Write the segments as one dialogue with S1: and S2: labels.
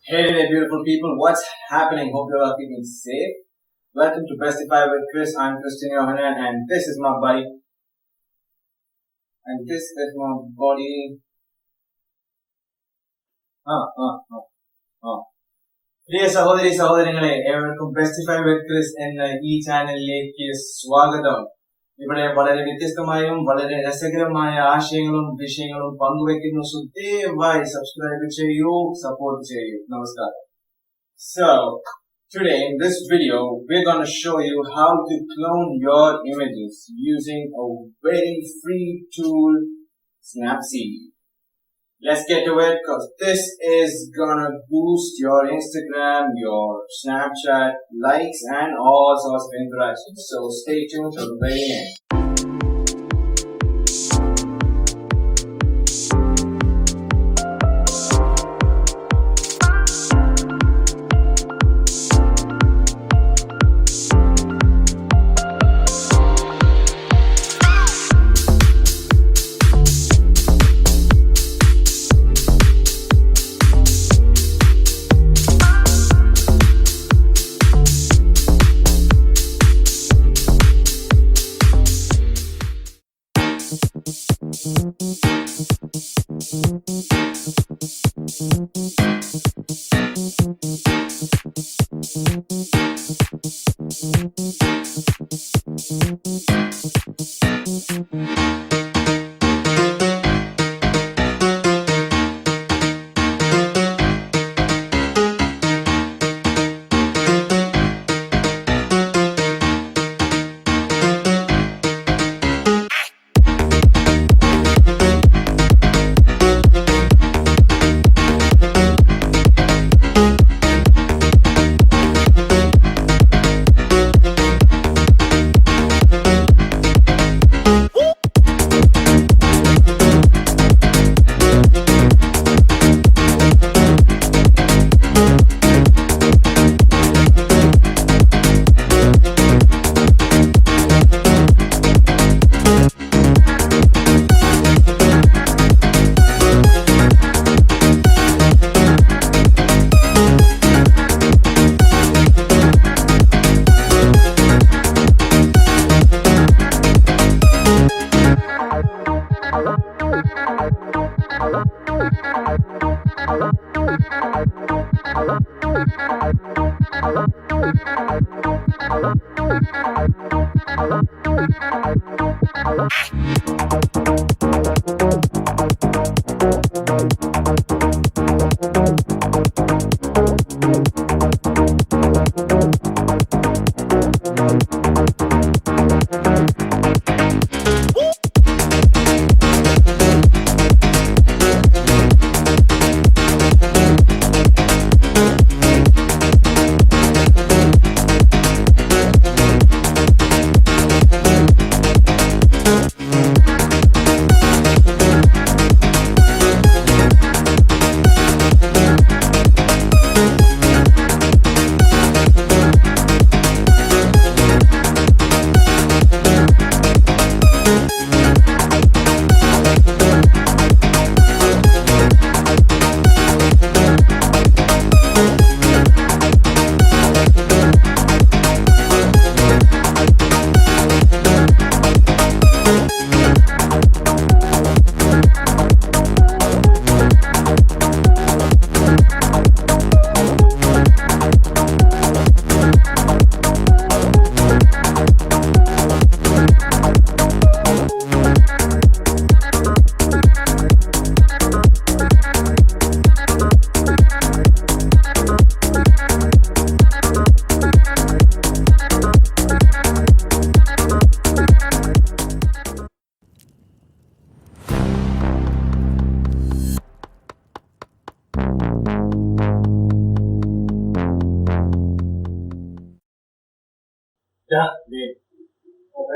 S1: Hey there, beautiful people. What's happening? Hope you're all keeping safe. Welcome to BESTIFY with Chris. I'm Christian Johanan, and this is my buddy. And this is my body. പ്രിയ സഹോദരങ്ങളെ ഏവർക്കും ബെസ്റ്റിഫൈ വിത്ത് Chris എന്ന ഈ ചാനലിലേക്ക് സ്വാഗതം. ഇവിടെ വളരെ വ്യത്യസ്തമായും വളരെ രസകരമായ ആശയങ്ങളും വിഷയങ്ങളും പങ്കുവെക്കുന്നു. സോ ദയവായി സബ്സ്ക്രൈബ് ചെയ്യൂ, സപ്പോർട്ട് ചെയ്യൂ. നമസ്കാരം. So today in this video we're going to show you how to clone your images using a very free tool, Snapseed. Let's get to it, because this is gonna boost your Instagram, your Snapchat likes and all sorts of interactions. So stay tuned till the very end.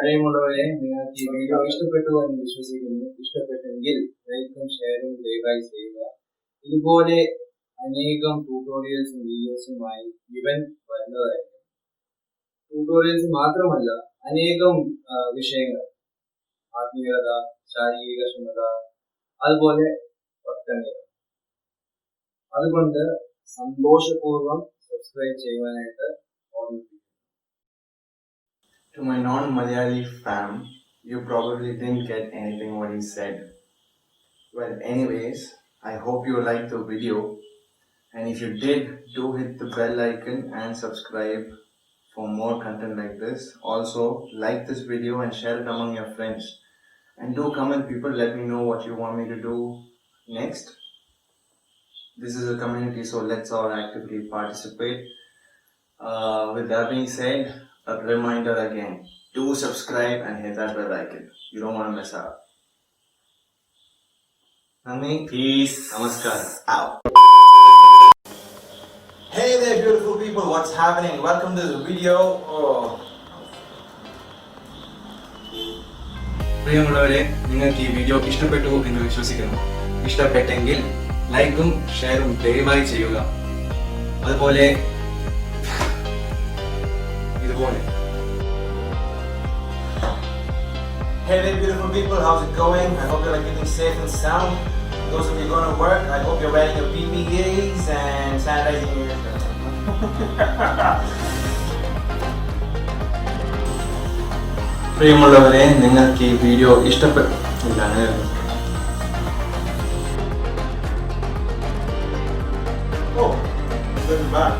S1: പ്രിയമുള്ളവരെ, നിങ്ങൾക്ക് ഈ video ഇഷ്ടപ്പെട്ടു എന്ന് വിശ്വസിക്കുന്നു. ഇഷ്ടപ്പെട്ടെങ്കിൽ ലൈക്കും ഷെയറും ദയവായി ചെയ്യുക. ഇതുപോലെ അനേകം ട്യൂട്ടോറിയൽസും വീഡിയോസുമായി ഇവൻ വരുന്നതായിരിക്കും. ട്യൂട്ടോറിയൽസ് മാത്രമല്ല, അനേകം വിഷയങ്ങൾ, ആത്മീയത, ശാരീരിക ക്ഷമത, അതുപോലെ ഒട്ടനേകം. അതുകൊണ്ട് സന്തോഷപൂർവ്വം സബ്സ്ക്രൈബ് ചെയ്യുവാനായിട്ട് ഓർമ്മിപ്പിക്കുന്നു. To my non-Malayali fam, you probably didn't get anything what he said. Well, anyways, I hope you liked the video, and if you did, do hit the bell icon and subscribe for more content like this. Also, like this video and share it among your friends. And do comment, people, let me know what you want me to do next. This is a community, so let's all actively participate. With that being said, a reminder again, do subscribe and hit that bell icon. You don't want to miss out. Nami, peace, namaskar, out. Hey there beautiful people, what's happening? Welcome to the video. പ്രിയമുള്ളവരെ, നിങ്ങൾക്ക് ഈ video ഇഷ്ടപ്പെട്ടു എന്ന് വിശ്വസിക്കുന്നു. ഇഷ്ടപ്പെട്ടെങ്കിൽ ലൈക്കും ഷെയറും ദയവായി ചെയ്യുക. അതുപോലെ ഇതുപോലെ. Hey there beautiful people, how's it going? I hope you're keeping safe and sound. Those of you going to work, I hope you're wearing your PPEs and sanitizing your പ്രിയമുള്ളവരെ, നിങ്ങൾക്ക് ഈ വീഡിയോ ഇഷ്ടപ്പെട്ടില്ല. Oh, good back.